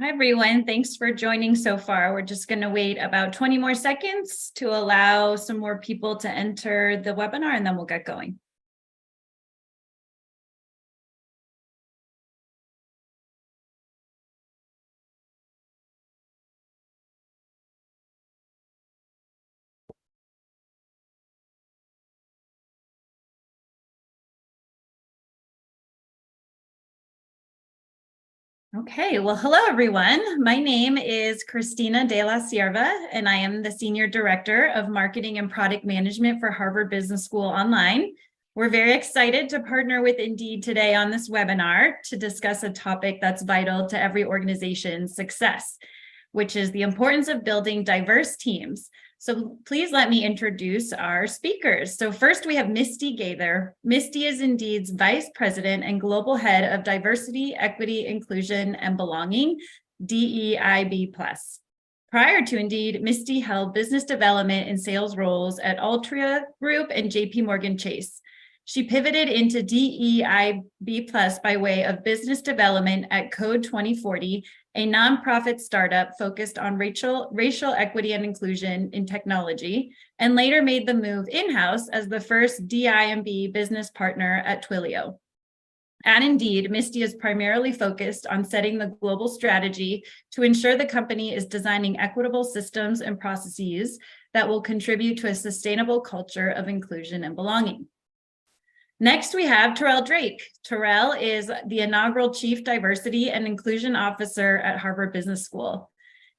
Hi, everyone. Thanks for joining so far. We're just going to wait about 20 more seconds to allow some more people to enter the webinar, and then we'll get going. Okay, well, hello, everyone. My name is Cristina de la Sierva, and I am the Senior Director of Marketing and Product Management for Harvard Business School Online. We're very excited to partner with Indeed today on this webinar to discuss a topic that's vital to every organization's success, which is the importance of building diverse teams. So please let me introduce our speakers. So first we have Misty Gaither. Misty is Indeed's Vice President and Global Head of Diversity, Equity, Inclusion, and Belonging, DEIB+. Prior to Indeed, Misty held business development and sales roles at Altria Group and JP Morgan Chase. She pivoted into DEIB+ by way of business development at Code 2040, a nonprofit startup focused on racial equity and inclusion in technology, and later made the move in-house as the first DEIB business partner at Twilio. At Indeed, Misty is primarily focused on setting the global strategy to ensure the company is designing equitable systems and processes that will contribute to a sustainable culture of inclusion and belonging. Next, we have Terrill Drake. Terrill is the inaugural Chief Diversity and Inclusion Officer at Harvard Business School.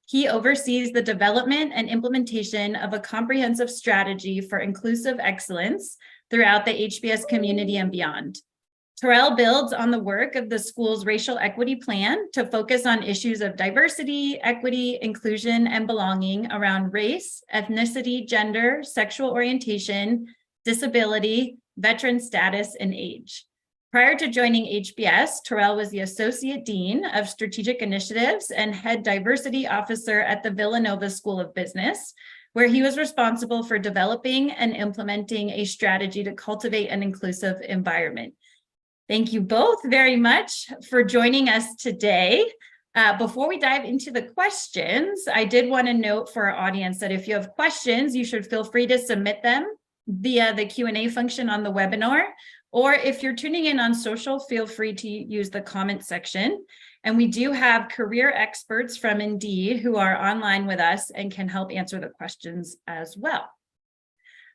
He oversees the development and implementation of a comprehensive strategy for inclusive excellence throughout the HBS community and beyond. Terrill builds on the work of the school's racial equity plan to focus on issues of diversity, equity, inclusion, and belonging around race, ethnicity, gender, sexual orientation, disability, veteran status, and age. Prior to joining HBS, Terrill was the Associate Dean of Strategic Initiatives and Head Diversity Officer at the Villanova School of Business, where he was responsible for developing and implementing a strategy to cultivate an inclusive environment. Thank you both very much for joining us today. Before we dive into the questions, I did want to note for our audience that if you have questions, you should feel free to submit them via the Q&A function on the webinar, or if you're tuning in on social, feel free to use the comment section. And we do have career experts from Indeed who are online with us and can help answer the questions as well.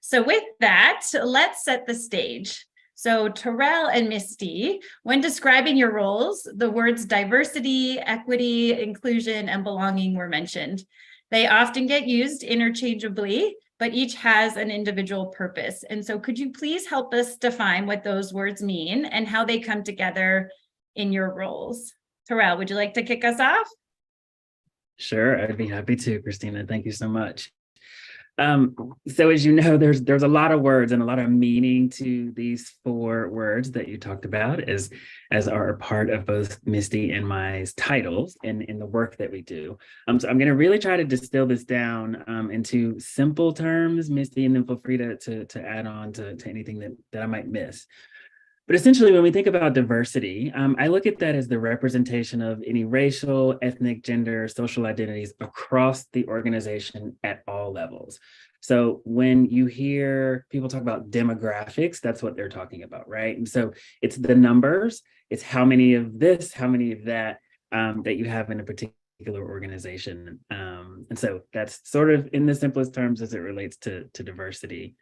So with that, let's set the stage. So Terrill and Misty, when describing your roles, the words diversity, equity, inclusion, and belonging were mentioned. They often get used interchangeably, but each has an individual purpose. And so could you please help us define what those words mean and how they come together in your roles? Terrill, would you like to kick us off? Sure, I'd be happy to, Christina. Thank you so much. So as you know, there's a lot of words and a lot of meaning to these 4 words that you talked about as are a part of both Misty and my titles in the work that we do. So I'm going to really try to distill this down into simple terms, Misty, and then feel free to add on to anything that I might miss. But essentially, when we think about diversity, I look at that as the representation of any racial, ethnic, gender, social identities across the organization at all levels. So when you hear people talk about demographics, that's what they're talking about, right? And so it's the numbers, it's how many of this, how many of that that you have in a particular organization. And so that's sort of in the simplest terms as it relates to diversity.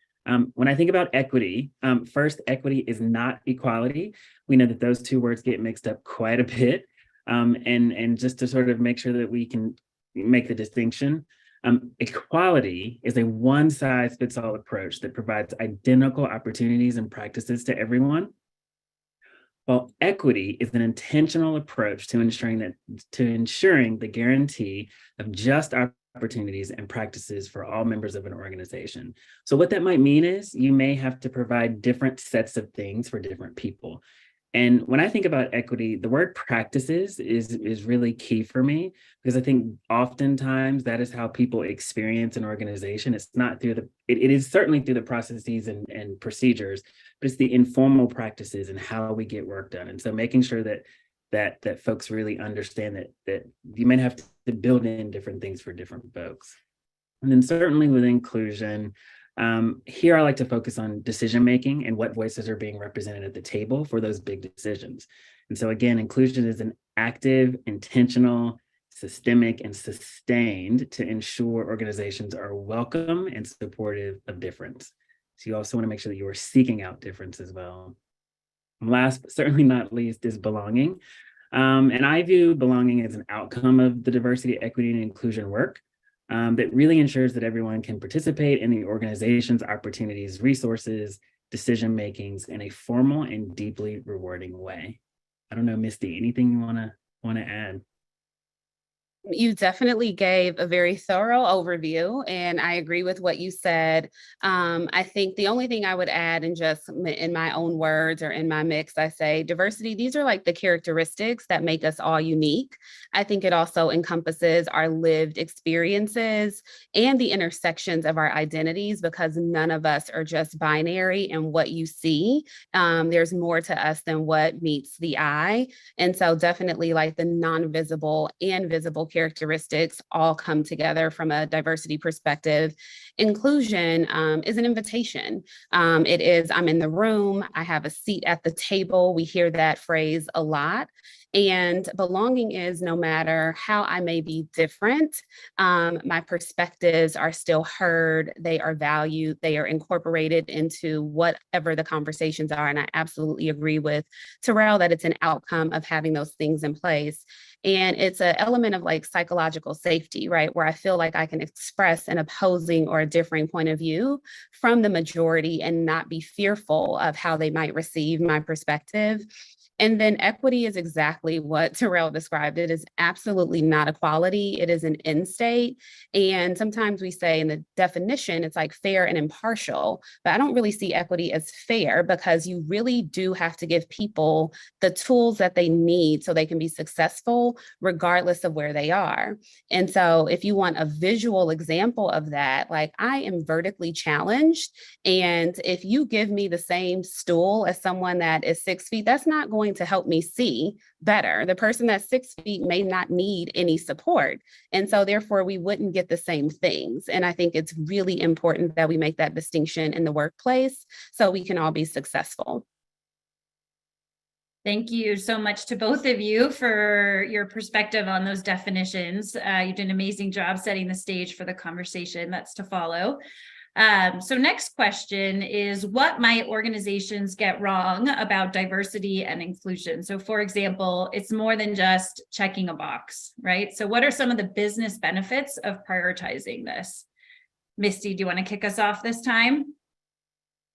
When I think about equity, first, equity is not equality. We know that those 2 words get mixed up quite a bit. And just to sort of make sure that we can make the distinction, equality is a one-size-fits-all approach that provides identical opportunities and practices to everyone. While equity is an intentional approach to ensuring the guarantee of just opportunities and practices for all members of an organization. So what that might mean is you may have to provide different sets of things for different people. And when I think about equity, the word practices is really key for me, because I think oftentimes that is how people experience an organization. It's not through it is certainly through the processes and procedures, but it's the informal practices and how we get work done. And so making sure that that folks really understand that you might have to build in different things for different folks. And then certainly with inclusion, here I like to focus on decision making and what voices are being represented at the table for those big decisions. And so again, inclusion is an active, intentional, systemic, and sustained to ensure organizations are welcome and supportive of difference. So you also want to make sure that you are seeking out difference as well. And last, but certainly not least, is belonging. And I view belonging as an outcome of the diversity, equity, and inclusion work that really ensures that everyone can participate in the organization's opportunities, resources, decision makings in a formal and deeply rewarding way. I don't know, Misty, anything you want to add? You definitely gave a very thorough overview, and I agree with what you said. I think the only thing I would add, and just in my own words or in my mix, I say diversity, these are like the characteristics that make us all unique. I think it also encompasses our lived experiences and the intersections of our identities, because none of us are just binary in what you see. There's more to us than what meets the eye. And so definitely like the non-visible and visible characteristics all come together from a diversity perspective. Inclusion is an invitation. It is, I'm in the room, I have a seat at the table. We hear that phrase a lot. And belonging is no matter how I may be different, my perspectives are still heard, they are valued, they are incorporated into whatever the conversations are. And I absolutely agree with Terrill that it's an outcome of having those things in place. And it's an element of like psychological safety, right? Where I feel like I can express an opposing or a differing point of view from the majority and not be fearful of how they might receive my perspective. And then equity is exactly what Terrill described. It is absolutely not equality. It is an end state. And sometimes we say in the definition, it's like fair and impartial, but I don't really see equity as fair, because you really do have to give people the tools that they need so they can be successful regardless of where they are. And so if you want a visual example of that, like I am vertically challenged. And if you give me the same stool as someone that is 6 feet, that's not going to help me see better. The person that's 6 feet may not need any support. And so therefore we wouldn't get the same things. And I think it's really important that we make that distinction in the workplace so we can all be successful. Thank you so much to both of you for your perspective on those definitions. You did an amazing job setting the stage for the conversation that's to follow. So next question is, what might organizations get wrong about diversity and inclusion? So for example, it's more than just checking a box, right? So what are some of the business benefits of prioritizing this? Misty, do you want to kick us off this time?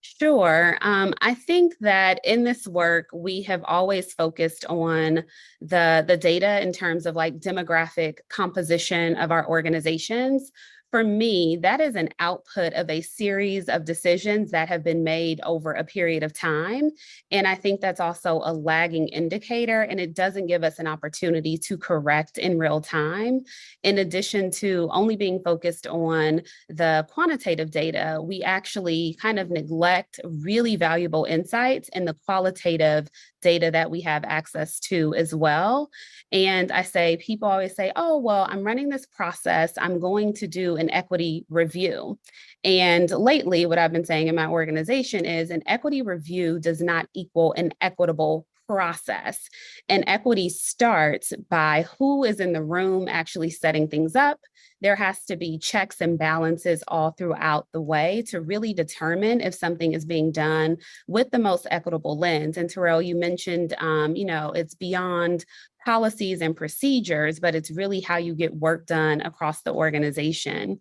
Sure. I think that in this work, we have always focused on the data in terms of like demographic composition of our organizations. For me, that is an output of a series of decisions that have been made over a period of time. And I think that's also a lagging indicator, and it doesn't give us an opportunity to correct in real time. In addition to only being focused on the quantitative data, we actually kind of neglect really valuable insights in the qualitative data that we have access to as well. And I say, people always say, oh, well, I'm running this process, I'm going to do an equity review. And lately, what I've been saying in my organization is an equity review does not equal an equitable process. And equity starts by who is in the room actually setting things up. There has to be checks and balances all throughout the way to really determine if something is being done with the most equitable lens. And Terrill, you mentioned, it's beyond policies and procedures, but it's really how you get work done across the organization.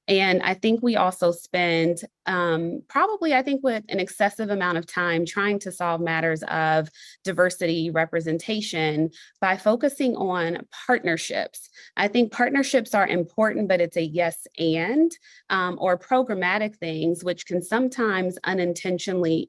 And I think we also spend probably, I think, with an excessive amount of time trying to solve matters of diversity representation by focusing on partnerships. I think partnerships are important, but it's a yes and or programmatic things, which can sometimes unintentionally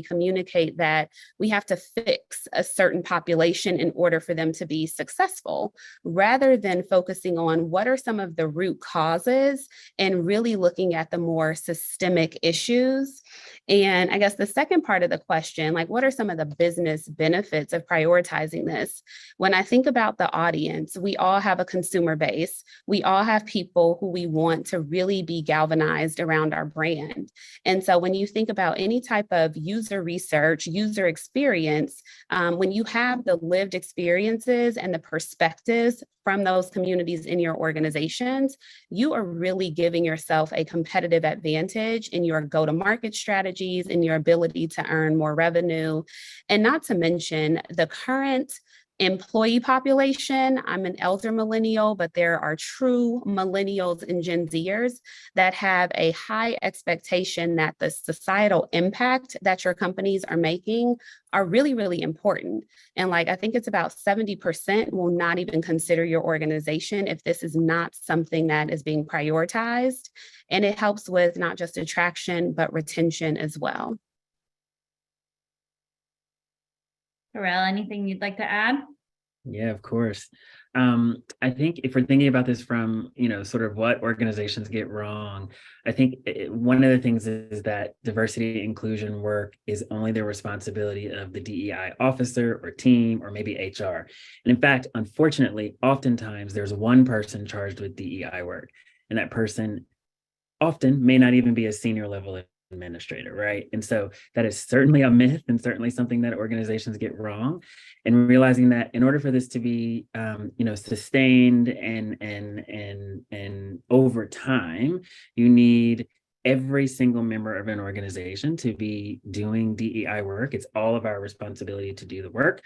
communicate that we have to fix a certain population in order for them to be successful, rather than focusing on what are some of the root causes and really looking at the more systemic issues. And I guess the second part of the question, like, what are some of the business benefits of prioritizing this? When I think about the audience, we all have a consumer base. We all have people who we want to really be galvanized around our brand. And so when you think about any type of user research, user experience, when you have the lived experiences and the perspectives from those communities in your organizations, you are really giving yourself a competitive advantage in your go-to-market strategies, in your ability to earn more revenue. And not to mention the current employee population. I'm an elder millennial, but there are true millennials and Gen Zers that have a high expectation that the societal impact that your companies are making are really, really important. And like, I think it's about 70% will not even consider your organization if this is not something that is being prioritized. And it helps with not just attraction, but retention as well. Terrill, anything you'd like to add? Yeah, of course. I think if we're thinking about this from, sort of what organizations get wrong, I think one of the things is that diversity inclusion work is only the responsibility of the DEI officer or team or maybe HR. And in fact, unfortunately, oftentimes there's one person charged with DEI work, and that person often may not even be a senior level administrator, right? And so that is certainly a myth and certainly something that organizations get wrong. And realizing that in order for this to be, sustained and over time, you need every single member of an organization to be doing DEI work. It's all of our responsibility to do the work.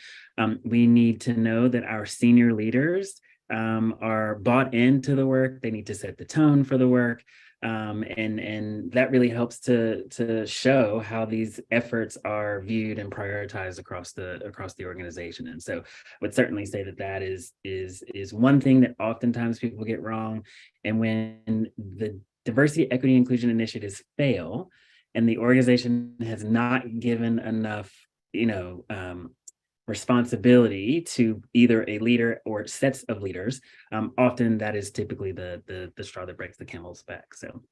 We need to know that our senior leaders are bought into the work. They need to set the tone for the work. And that really helps to show how these efforts are viewed and prioritized across the organization. And so I would certainly say that is one thing that oftentimes people get wrong. And when the diversity, equity, inclusion initiatives fail, and the organization has not given enough, responsibility to either a leader or sets of leaders, often that is typically the straw that breaks the camel's back. So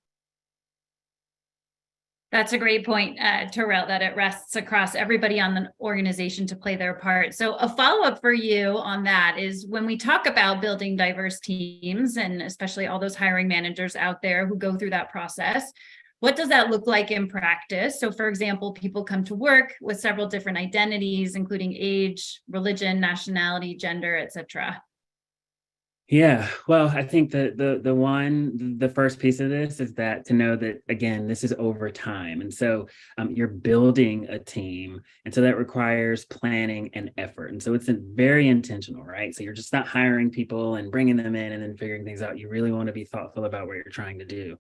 that's a great point, Terrill, that it rests across everybody on the organization to play their part. So a follow-up for you on that is when we talk about building diverse teams, and especially all those hiring managers out there who go through that process, what does that look like in practice? So for example, people come to work with several different identities, including age, religion, nationality, gender, etc. Yeah, well, I think the first piece of this is that to know that, again, this is over time. And so you're building a team. And so that requires planning and effort. And so it's very intentional, right? So you're just not hiring people and bringing them in and then figuring things out. You really want to be thoughtful about what you're trying to do.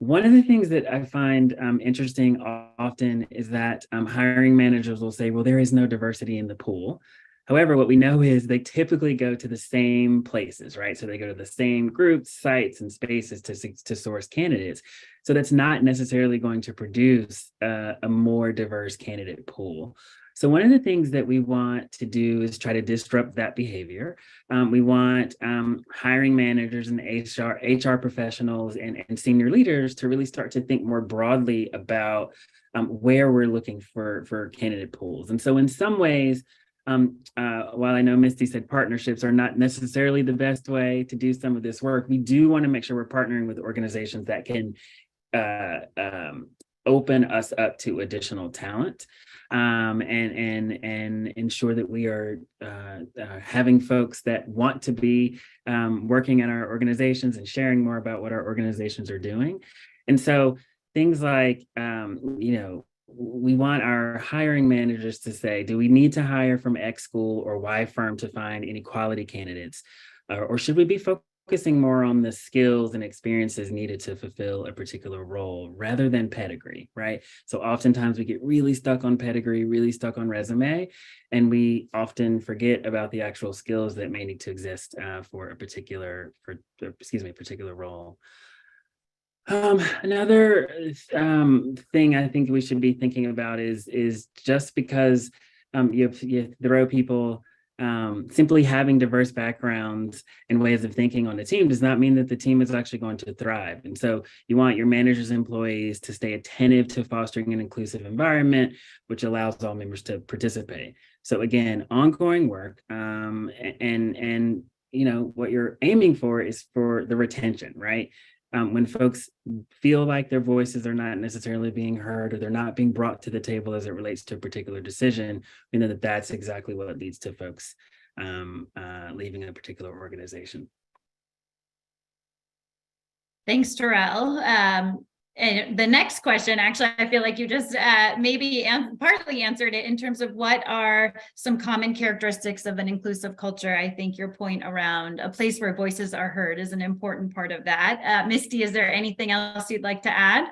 One of the things that I find interesting often is that hiring managers will say, well, there is no diversity in the pool. However, what we know is they typically go to the same places, right? So they go to the same groups, sites, and spaces to source candidates. So that's not necessarily going to produce a more diverse candidate pool. So one of the things that we want to do is try to disrupt that behavior. We want hiring managers and HR professionals and senior leaders to really start to think more broadly about where we're looking for candidate pools. And so in some ways, while I know Misty said partnerships are not necessarily the best way to do some of this work, we do want to make sure we're partnering with organizations that can open us up to additional talent. And ensure that we are having folks that want to be working in our organizations and sharing more about what our organizations are doing. And so things like, we want our hiring managers to say, do we need to hire from X school or Y firm to find any quality candidates? Or should we be focusing more on the skills and experiences needed to fulfill a particular role rather than pedigree, right? So oftentimes we get really stuck on pedigree, really stuck on resume, and we often forget about the actual skills that may need to exist for a particular role. Another thing I think we should be thinking about is just because you throw people simply having diverse backgrounds and ways of thinking on the team does not mean that the team is actually going to thrive. And so you want your managers and employees to stay attentive to fostering an inclusive environment, which allows all members to participate. So again, ongoing work, and what you're aiming for is for the retention, right? When folks feel like their voices are not necessarily being heard, or they're not being brought to the table as it relates to a particular decision, we know that that's exactly what leads to folks leaving a particular organization. Thanks, Terrill. And the next question, actually, I feel like you just maybe partly answered it in terms of what are some common characteristics of an inclusive culture. I think your point around a place where voices are heard is an important part of that. Misty, is there anything else you'd like to add?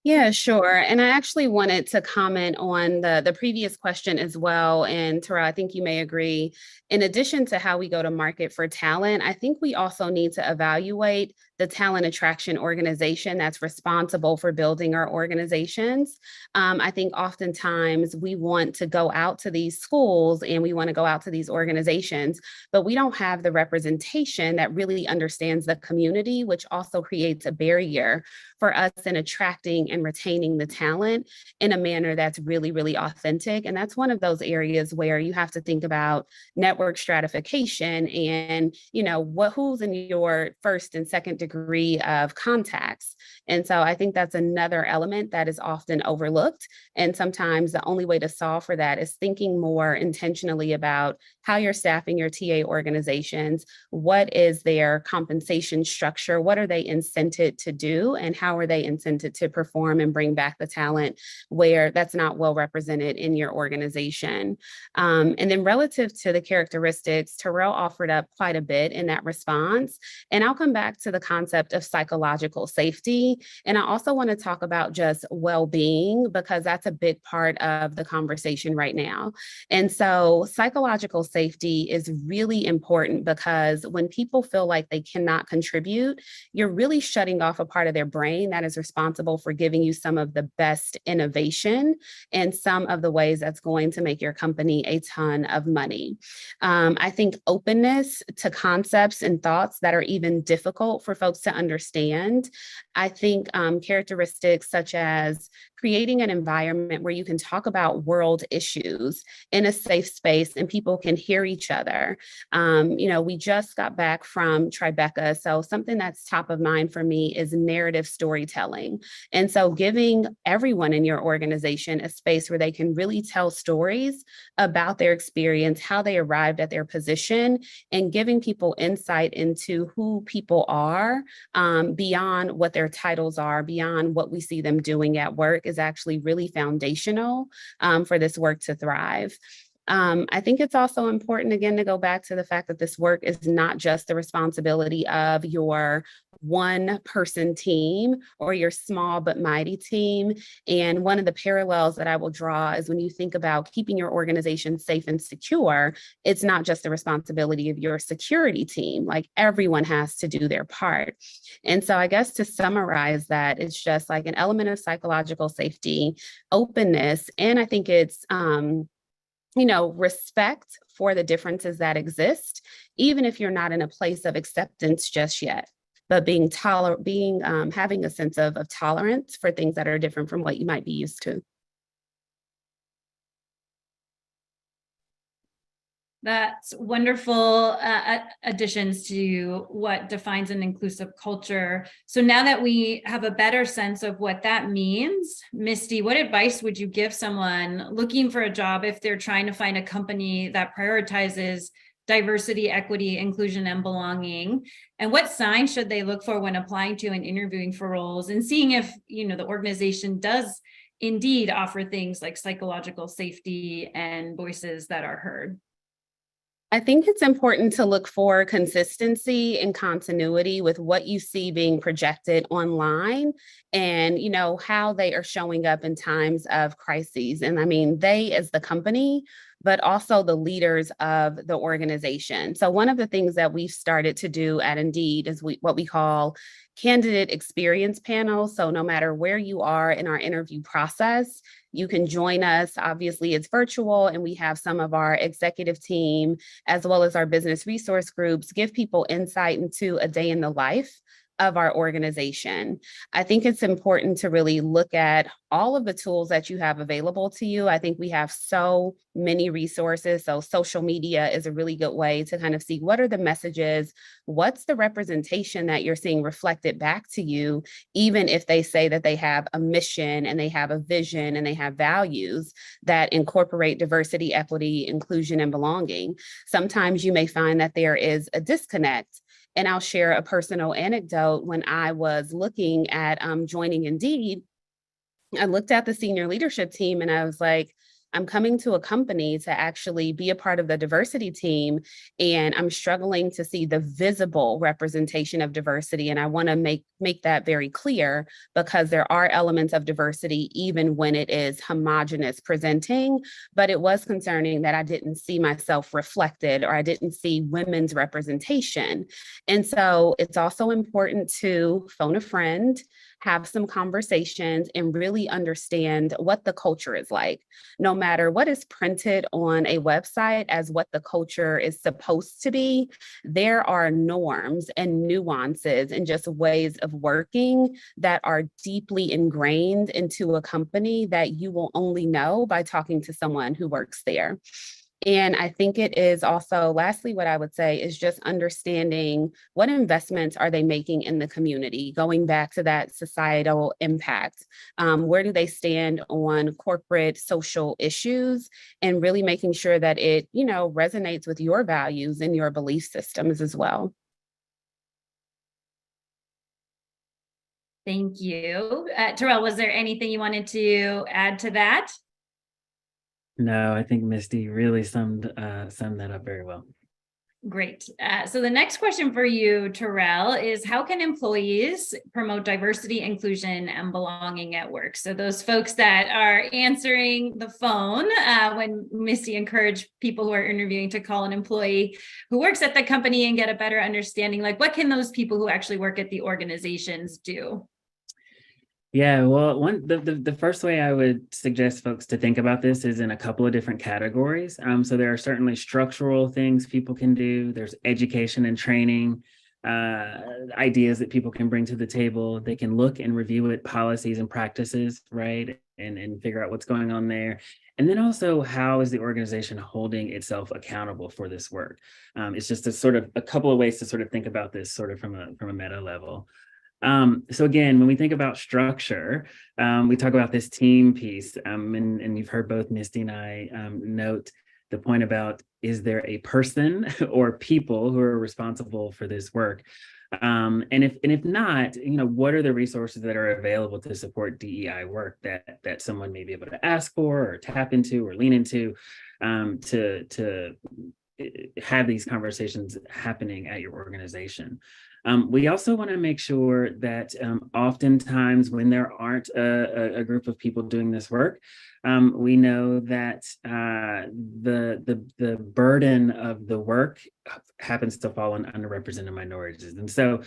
Yeah, sure. And I actually wanted to comment on the previous question as well. And Tara, I think you may agree. In addition to how we go to market for talent, I think we also need to evaluate the talent attraction organization that's responsible for building our organizations. I think oftentimes we want to go out to these schools and we want to go out to these organizations, but we don't have the representation that really understands the community, which also creates a barrier for us in attracting and retaining the talent in a manner that's really, really authentic. And that's one of those areas where you have to think about network stratification and, who's in your first and second degree of contacts. And so I think that's another element that is often overlooked. And sometimes the only way to solve for that is thinking more intentionally about how you're staffing your TA organizations, what is their compensation structure, what are they incented to do, and how are they incented to perform and bring back the talent where that's not well represented in your organization. And then relative to the characteristics, Terrill offered up quite a bit in that response. And I'll come back to the concept of psychological safety. And I also want to talk about just well-being, because that's a big part of the conversation right now. And so psychological safety is really important, because when people feel like they cannot contribute, you're really shutting off a part of their brain that is responsible for giving you some of the best innovation and some of the ways that's going to make your company a ton of money. I think openness to concepts and thoughts that are even difficult for folks to understand. I think characteristics such as creating an environment where you can talk about world issues in a safe space and people can hear each other. We just got back from Tribeca, so something that's top of mind for me is narrative storytelling. And so giving everyone in your organization a space where they can really tell stories about their experience, how they arrived at their position, and giving people insight into who people are beyond what their titles are, beyond what we see them doing at work, is actually really foundational for this work to thrive. I think it's also important, again, to go back to the fact that this work is not just the responsibility of your one-person team or your small but mighty team. And one of the parallels that I will draw is when you think about keeping your organization safe and secure, it's not just the responsibility of your security team. Like, everyone has to do their part. And so I guess to summarize that, it's just like an element of psychological safety, openness, and I think it's respect for the differences that exist, even if you're not in a place of acceptance just yet, but having a sense of tolerance for things that are different from what you might be used to. That's wonderful additions to what defines an inclusive culture. So now that we have a better sense of what that means, Misty, what advice would you give someone looking for a job if they're trying to find a company that prioritizes diversity, equity, inclusion, and belonging? And what signs should they look for when applying to and interviewing for roles, and seeing if the organization does indeed offer things like psychological safety and voices that are heard? I think it's important to look for consistency and continuity with what you see being projected online and, how they are showing up in times of crises. And I mean, they as the company, but also the leaders of the organization. So one of the things that we've started to do at Indeed is what we call candidate experience panel. So no matter where you are in our interview process, you can join us. Obviously, it's virtual, and we have some of our executive team, as well as our business resource groups, give people insight into a day in the life of our organization. I think it's important to really look at all of the tools that you have available to you. I think we have so many resources. So social media is a really good way to kind of see what are the messages, what's the representation that you're seeing reflected back to you, even if they say that they have a mission and they have a vision and they have values that incorporate diversity, equity, inclusion, and belonging. Sometimes you may find that there is a disconnect. And I'll share a personal anecdote. When I was looking at joining Indeed, I looked at the senior leadership team and I was like, I'm coming to a company to actually be a part of the diversity team, and I'm struggling to see the visible representation of diversity. And I want to make that very clear, because there are elements of diversity even when it is homogenous presenting, but it was concerning that I didn't see myself reflected, or I didn't see women's representation. And so it's also important to phone a friend, have some conversations, and really understand what the culture is like. No matter what is printed on a website as what the culture is supposed to be, there are norms and nuances and just ways of working that are deeply ingrained into a company that you will only know by talking to someone who works there. And I think it is also, lastly, what I would say is just understanding what investments are they making in the community, going back to that societal impact. Where do they stand on corporate social issues, and really making sure that it, resonates with your values and your belief systems as well. Thank you. Terrill, was there anything you wanted to add to that? No, I think Misty really summed that up very well. Great. So the next question for you, Terrill, is how can employees promote diversity, inclusion, and belonging at work? So those folks that are answering the phone when Misty encouraged people who are interviewing to call an employee who works at the company and get a better understanding, like what can those people who actually work at the organizations do? Yeah, well, the first way I would suggest folks to think about this is in a couple of different categories. So there are certainly structural things people can do. There's education and training, ideas that people can bring to the table. They can look and review at policies and practices, right? And figure out what's going on there. And then also, how is the organization holding itself accountable for this work? It's just a couple of ways to sort of think about this sort of from a meta level. So again, when we think about structure, we talk about this team piece, and you've heard both Misty and I note the point about, is there a person or people who are responsible for this work? And if not, what are the resources that are available to support DEI work that someone may be able to ask for or tap into or lean into to have these conversations happening at your organization. We also want to make sure that oftentimes when there aren't a group of people doing this work, we know that the burden of the work happens to fall on underrepresented minorities. And so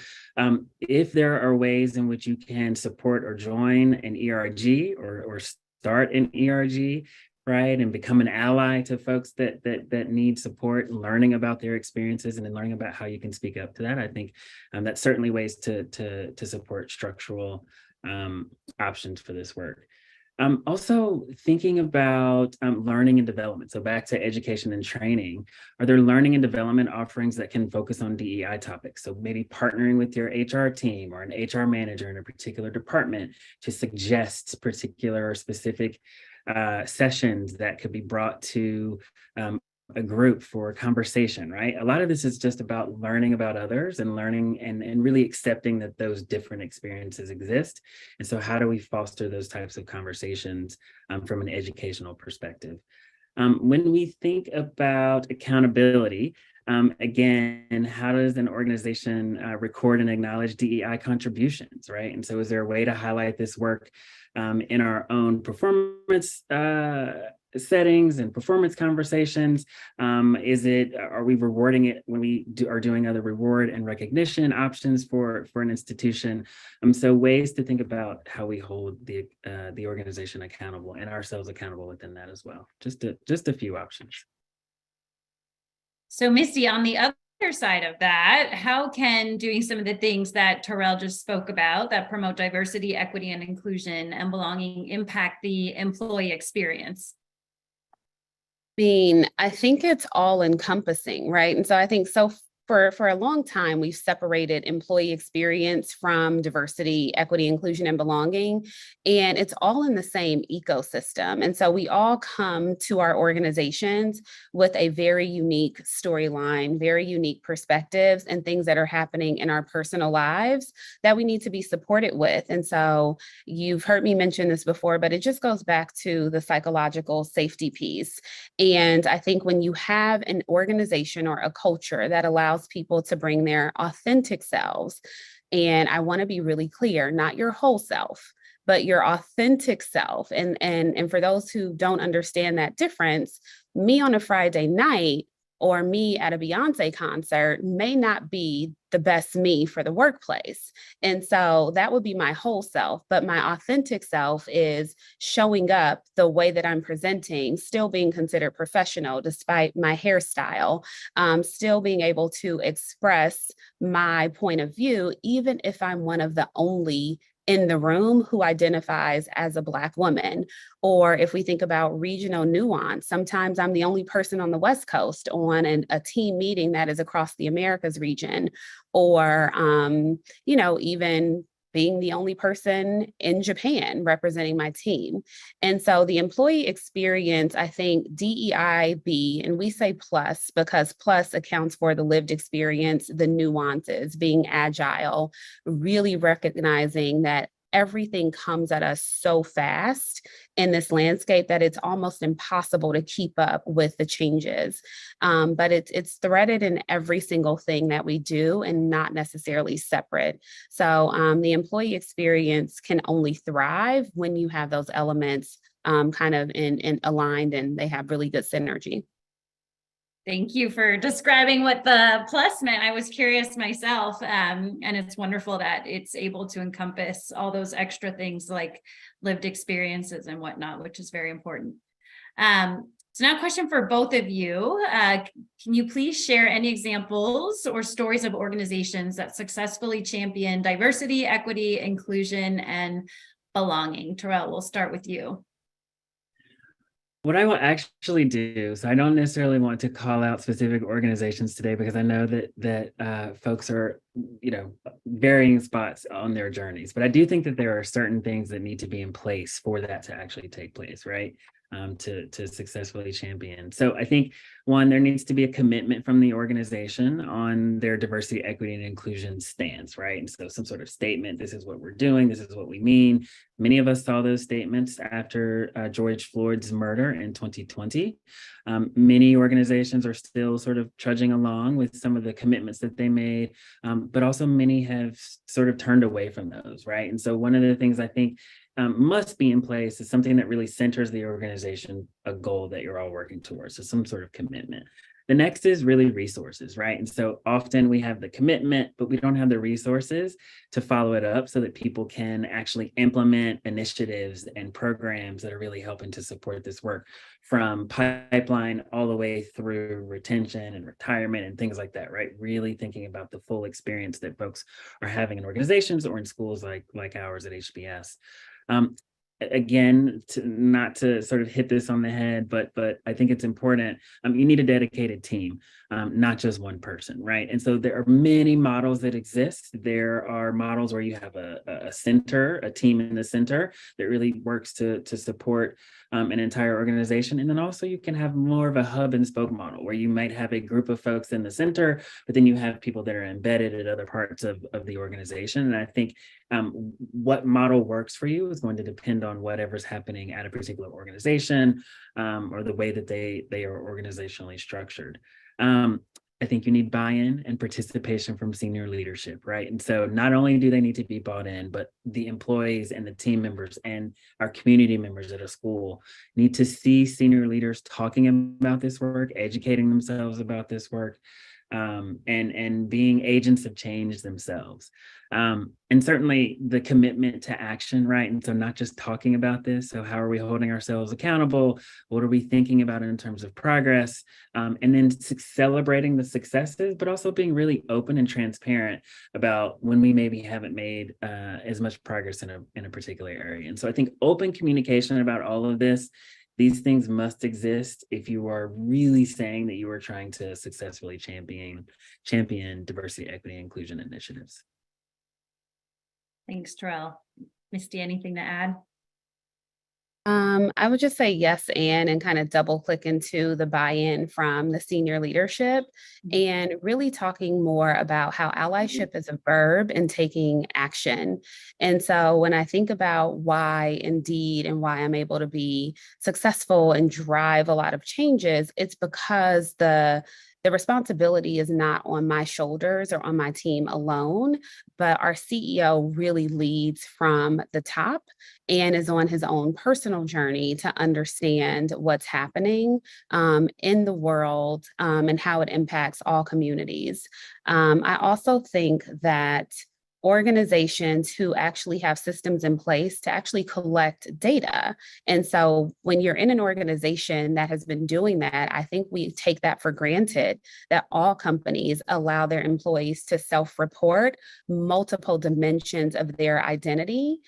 if there are ways in which you can support or join an ERG or start an ERG, right, and become an ally to folks that need support, learning about their experiences and then learning about how you can speak up to that. I think that's certainly ways to support structural options for this work. Also thinking about learning and development. So back to education and training, are there learning and development offerings that can focus on DEI topics? So maybe partnering with your HR team or an HR manager in a particular department to suggest particular or specific sessions that could be brought to a group for a conversation, right? A lot of this is just about learning about others and learning and really accepting that those different experiences exist. And so how do we foster those types of conversations from an educational perspective? When we think about accountability, again, how does an organization record and acknowledge DEI contributions, right? And so is there a way to highlight this work in our own performance settings and performance conversations? Are we rewarding it when we are doing other reward and recognition options for an institution? So ways to think about how we hold the organization accountable and ourselves accountable within that as well. Just a few options. So Misty, on the other side of that, how can doing some of the things that Terrill just spoke about that promote diversity, equity, and inclusion and belonging impact the employee experience? I think it's all encompassing, right? And so I think for a long time, we've separated employee experience from diversity, equity, inclusion, and belonging, and it's all in the same ecosystem. And so we all come to our organizations with a very unique storyline, very unique perspectives, and things that are happening in our personal lives that we need to be supported with. And so you've heard me mention this before, but it just goes back to the psychological safety piece. And I think when you have an organization or a culture that allows people to bring their authentic selves, and I want to be really clear, not your whole self, but your authentic self. And for those who don't understand that difference, me on a Friday night or me at a Beyonce concert may not be the best me for the workplace. And so that would be my whole self, but my authentic self is showing up the way that I'm presenting, still being considered professional despite my hairstyle, still being able to express my point of view, even if I'm one of the only in the room who identifies as a Black woman. Or if we think about regional nuance, sometimes I'm the only person on the West Coast on a team meeting that is across the Americas region, or, even being the only person in Japan representing my team. And so the employee experience, I think DEIB, and we say plus because plus accounts for the lived experience, the nuances, being agile, really recognizing that everything comes at us so fast in this landscape that it's almost impossible to keep up with the changes. But it's threaded in every single thing that we do and not necessarily separate. So the employee experience can only thrive when you have those elements kind of in aligned and they have really good synergy. Thank you for describing what the plus meant. I was curious myself, and it's wonderful that it's able to encompass all those extra things like lived experiences and whatnot, which is very important. So now a question for both of you. Can you please share any examples or stories of organizations that successfully champion diversity, equity, inclusion, and belonging? Terrill, we'll start with you. What I will actually do, so I don't necessarily want to call out specific organizations today because I know that folks are, varying spots on their journeys, but I do think that there are certain things that need to be in place for that to actually take place, right? To successfully champion. So I think one, there needs to be a commitment from the organization on their diversity, equity, and inclusion stance, right? And so some sort of statement, this is what we're doing, this is what we mean. Many of us saw those statements after George Floyd's murder in 2020. Many organizations are still sort of trudging along with some of the commitments that they made, but also many have sort of turned away from those, right? And so one of the things I think must be in place is something that really centers the organization, a goal that you're all working towards, so some sort of commitment. The next is really resources, right? And so often we have the commitment, but we don't have the resources to follow it up so that people can actually implement initiatives and programs that are really helping to support this work, from pipeline all the way through retention and retirement and things like that, right? Really thinking about the full experience that folks are having in organizations or in schools like ours at HBS. Again, not to sort of hit this on the head, but I think it's important. You need a dedicated team, not just one person, right? And so there are many models that exist. There are models where you have a center, a team in the center that really works to support an entire organization. And then also you can have more of a hub and spoke model where you might have a group of folks in the center, but then you have people that are embedded at other parts of the organization. And I think what model works for you is going to depend on whatever's happening at a particular organization or the way that they are organizationally structured. I think you need buy-in and participation from senior leadership, right? And so not only do they need to be bought in, but the employees and the team members and our community members at a school need to see senior leaders talking about this work, educating themselves about this work, and being agents of change themselves. And certainly the commitment to action, right? And so not just talking about this. So how are we holding ourselves accountable? What are we thinking about in terms of progress? And then celebrating the successes, but also being really open and transparent about when we maybe haven't made as much progress in a particular area. And so I think open communication about all of this, these things must exist if you are really saying that you are trying to successfully champion diversity, equity, and inclusion initiatives. Thanks, Terrill. Misty, anything to add? I would just say yes, and kind of double click into the buy-in from the senior leadership and really talking more about how allyship is a verb and taking action. And so when I think about why Indeed and why I'm able to be successful and drive a lot of changes, it's because the responsibility is not on my shoulders or on my team alone, but our CEO really leads from the top and is on his own personal journey to understand what's happening in the world and how it impacts all communities. I also think that organizations who actually have systems in place to actually collect data. And so when you're in an organization that has been doing that, I think we take that for granted that all companies allow their employees to self-report multiple dimensions of their identity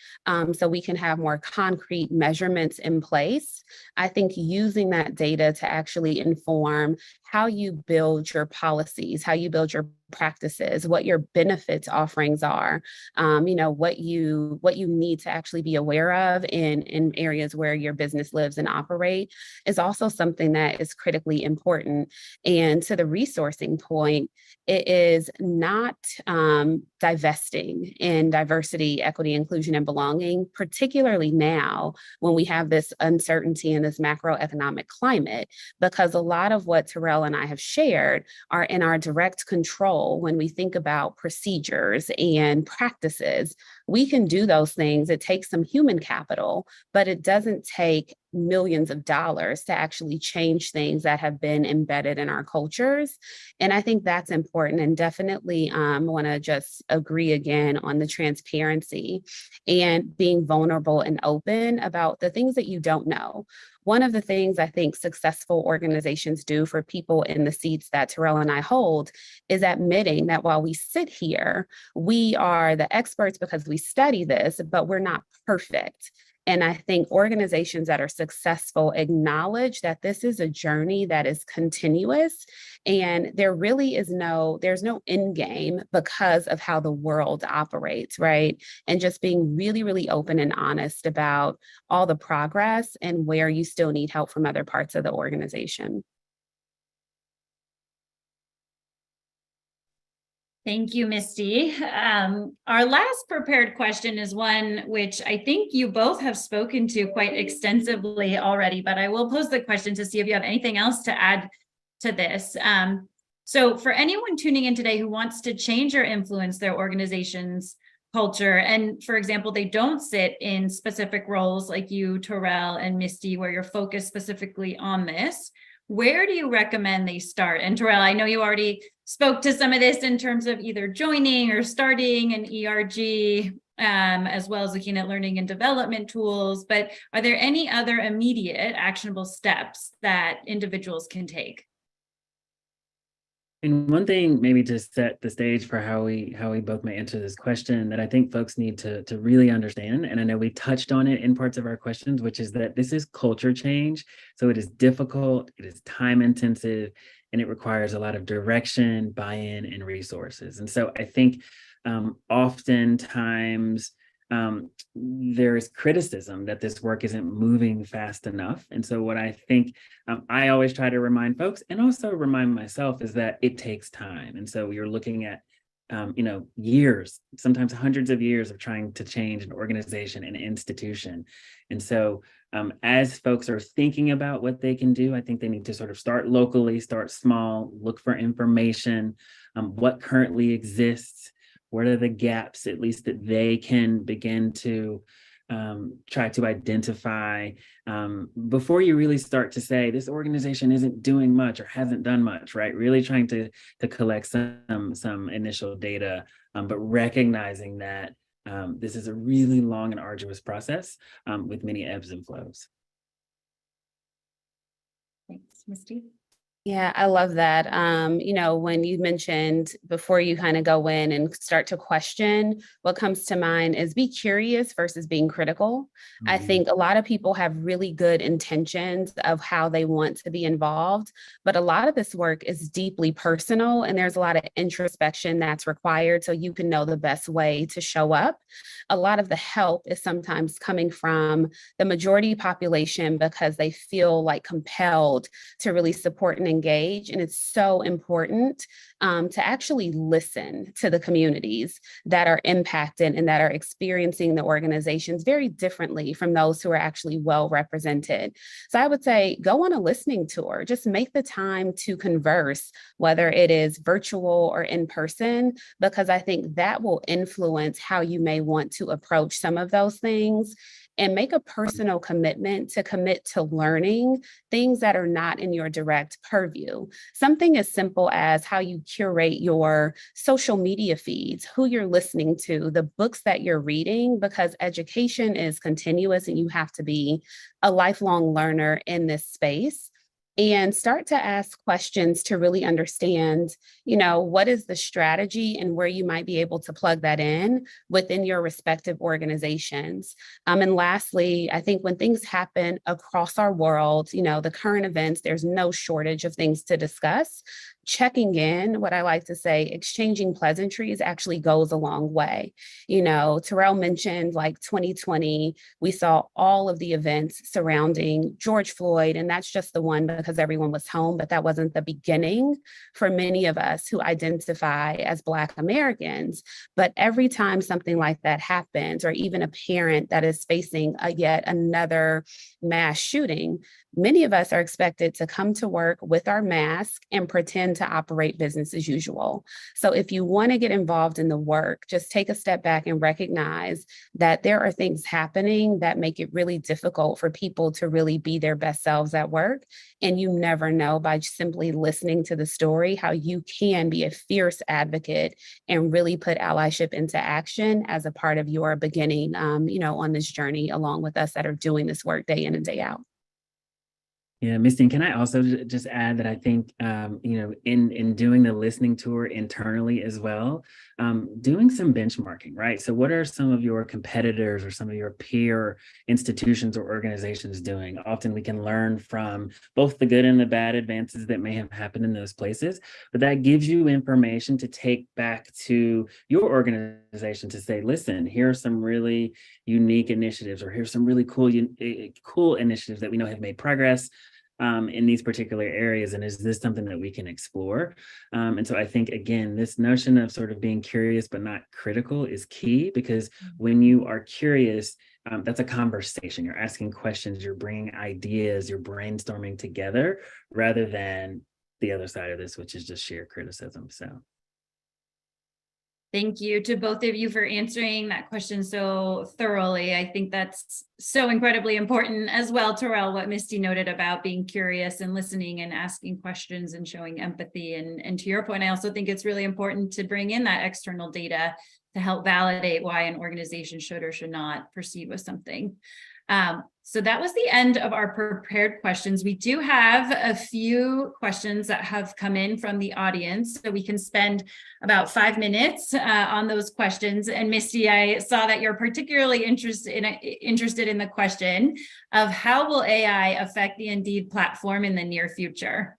so we can have more concrete measurements in place. I think using that data to actually inform how you build your policies, how you build your practices, what your benefits offerings are, what you need to actually be aware of in areas where your business lives and operate is also something that is critically important. And to the resourcing point, it is not divesting in diversity, equity, inclusion, and belonging, particularly now when we have this uncertainty in this macroeconomic climate, because a lot of what Terrill and I have shared are in our direct control when we think about procedures and practices. We can do those things. It takes some human capital, but it doesn't take millions of dollars to actually change things that have been embedded in our cultures. And I think that's important, and definitely want to just agree again on the transparency and being vulnerable and open about the things that you don't know. One of the things I think successful organizations do for people in the seats that Terrill and I hold is admitting that while we sit here, we are the experts because we study this, but we're not perfect. And I think organizations that are successful acknowledge that this is a journey that is continuous, and there's no end game because of how the world operates, right? And just being really, really open and honest about all the progress and where you still need help from other parts of the organization. Thank you, Misty. Our last prepared question is one which I think you both have spoken to quite extensively already, but I will pose the question to see if you have anything else to add to this. So for anyone tuning in today who wants to change or influence their organization's culture, and for example, they don't sit in specific roles like you, Terrill, and Misty, where you're focused specifically on this, where do you recommend they start? And Terrill, I know you already spoke to some of this in terms of either joining or starting an ERG, as well as looking at learning and development tools, but are there any other immediate actionable steps that individuals can take? And one thing, maybe to set the stage for how we both may answer this question, that I think folks need to really understand, and I know we touched on it in parts of our questions, which is that this is culture change. So it is difficult, it is time intensive, and it requires a lot of direction, buy-in, and resources. And so I think oftentimes there is criticism that this work isn't moving fast enough. And so what I think I always try to remind folks, and also remind myself, is that it takes time. And so you're looking at years, sometimes hundreds of years of trying to change an organization, an institution. And so as folks are thinking about what they can do, I think they need to sort of start locally, start small, look for information, what currently exists, what are the gaps, at least that they can begin to try to identify before you really start to say this organization isn't doing much or hasn't done much, right? Really trying to collect some initial data, but recognizing that this is a really long and arduous process with many ebbs and flows. Thanks, Misty. Yeah, I love that. When you mentioned before you kind of go in and start to question, what comes to mind is be curious versus being critical. I think a lot of people have really good intentions of how they want to be involved, but a lot of this work is deeply personal and there's a lot of introspection that's required so you can know the best way to show up. A lot of the help is sometimes coming from the majority population because they feel like compelled to really support and engage. And it's so important to actually listen to the communities that are impacted and that are experiencing the organizations very differently from those who are actually well represented. So I would say go on a listening tour, just make the time to converse, whether it is virtual or in person, because I think that will influence how you may want to approach some of those things. And make a personal commitment to commit to learning things that are not in your direct purview. Something as simple as how you curate your social media feeds, who you're listening to, the books that you're reading, because education is continuous and you have to be a lifelong learner in this space. And start to ask questions to really understand, what is the strategy and where you might be able to plug that in within your respective organizations. And lastly, I think when things happen across our world, the current events, there's no shortage of things to discuss. Checking in, what I like to say, exchanging pleasantries actually goes a long way. Terrill mentioned like 2020, we saw all of the events surrounding George Floyd, and that's just the one because everyone was home, but that wasn't the beginning for many of us who identify as Black Americans. But every time something like that happens, or even a parent that is facing yet another mass shooting, many of us are expected to come to work with our mask and pretend to operate business as usual. So if you want to get involved in the work, just take a step back and recognize that there are things happening that make it really difficult for people to really be their best selves at work. And you never know by simply listening to the story how you can be a fierce advocate and really put allyship into action as a part of your beginning, on this journey along with us that are doing this work day in and day out. Yeah, Misty, can I also just add that I think, in doing the listening tour internally as well, doing some benchmarking, right? So what are some of your competitors or some of your peer institutions or organizations doing? Often we can learn from both the good and the bad advances that may have happened in those places, but that gives you information to take back to your organization to say, listen, here are some really unique initiatives, or here's some really cool initiatives that we know have made progress in these particular areas, and is this something that we can explore? And so I think, again, this notion of sort of being curious but not critical is key, because when you are curious, that's a conversation. You're asking questions, you're bringing ideas, you're brainstorming together, rather than the other side of this, which is just sheer criticism. So thank you to both of you for answering that question so thoroughly. I think that's so incredibly important as well, Terrill, what Misty noted about being curious and listening and asking questions and showing empathy. And to your point, I also think it's really important to bring in that external data to help validate why an organization should or should not proceed with something. So that was the end of our prepared questions. We do have a few questions that have come in from the audience, so we can spend about 5 minutes on those questions. And Misty, I saw that you're particularly interested in the question of how will AI affect the Indeed platform in the near future?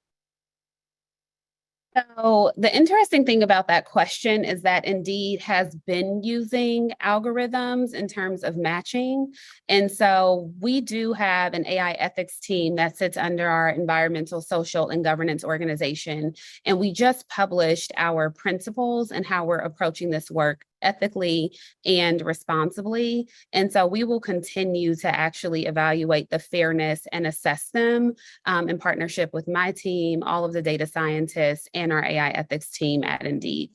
So the interesting thing about that question is that Indeed has been using algorithms in terms of matching. And so we do have an AI ethics team that sits under our environmental, social, and governance organization. And we just published our principles and how we're approaching this work ethically and responsibly. And so we will continue to actually evaluate the fairness and assess them in partnership with my team, all of the data scientists, and our AI ethics team at Indeed.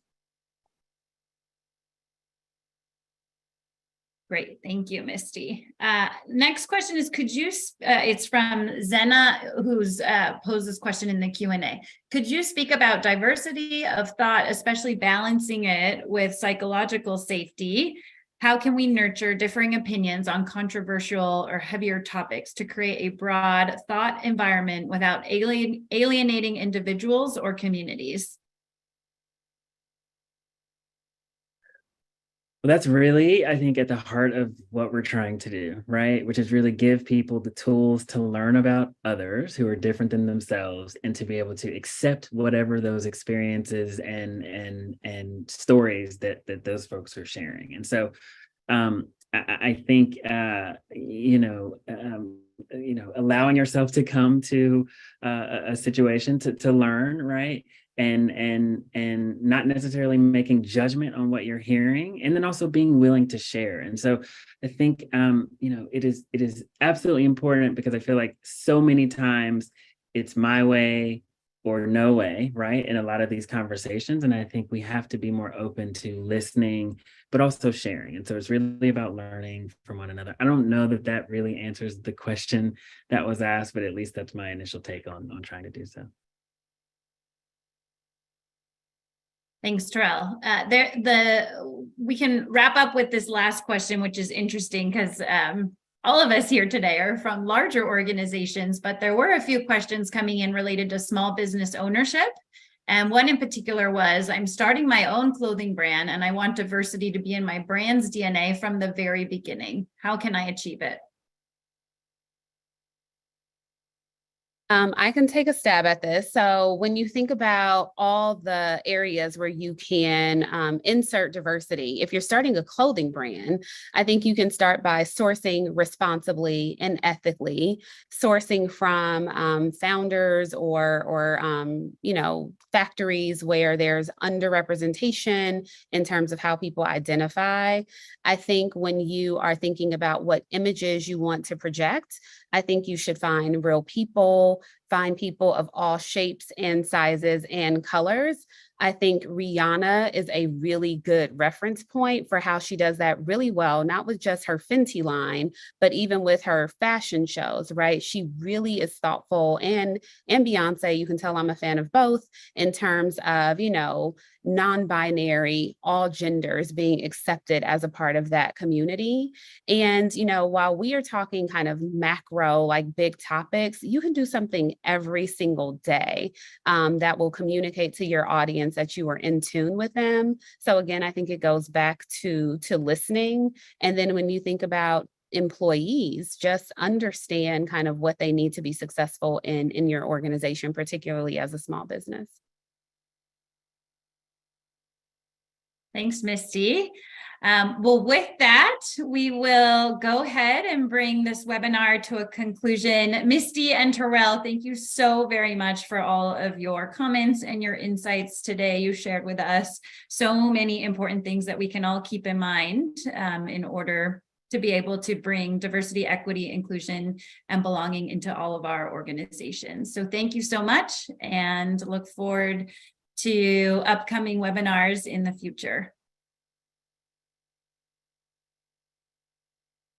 Great, thank you, Misty. Next question is, it's from Zena, who's posed this question in the Q&A. Could you speak about diversity of thought, especially balancing it with psychological safety? How can we nurture differing opinions on controversial or heavier topics to create a broad thought environment without alienating individuals or communities? Well, that's really, I think, at the heart of what we're trying to do, right? Which is really give people the tools to learn about others who are different than themselves and to be able to accept whatever those experiences and stories that those folks are sharing. And so I think allowing yourself to come to a situation to learn, right? And not necessarily making judgment on what you're hearing, and then also being willing to share. And so I think it is absolutely important, because I feel like so many times it's my way or no way, right, in a lot of these conversations. And I think we have to be more open to listening, but also sharing. And so it's really about learning from one another. I don't know that that really answers the question that was asked, but at least that's my initial take on trying to do so. Thanks, Terrill. We can wrap up with this last question, which is interesting because all of us here today are from larger organizations, but there were a few questions coming in related to small business ownership. And one in particular was, I'm starting my own clothing brand and I want diversity to be in my brand's DNA from the very beginning. How can I achieve it? I can take a stab at this. So when you think about all the areas where you can insert diversity, if you're starting a clothing brand, I think you can start by sourcing responsibly and ethically, sourcing from founders or factories where there's underrepresentation in terms of how people identify. I think when you are thinking about what images you want to project, I think you should find real people, find people of all shapes and sizes and colors. I think Rihanna is a really good reference point for how she does that really well, not with just her Fenty line, but even with her fashion shows, right? She really is thoughtful, and Beyonce, you can tell I'm a fan of both in terms of, non-binary, all genders being accepted as a part of that community. And, while we are talking kind of macro, like big topics, you can do something every single day that will communicate to your audience that you are in tune with them. So again, I think it goes back to listening. And then when you think about employees, just understand kind of what they need to be successful in your organization, particularly as a small business. Thanks, Misty. Well, with that, we will go ahead and bring this webinar to a conclusion. Misty and Terrill, thank you so very much for all of your comments and your insights today. You shared with us so many important things that we can all keep in mind in order to be able to bring diversity, equity, inclusion, and belonging into all of our organizations. So thank you so much, and look forward to upcoming webinars in the future.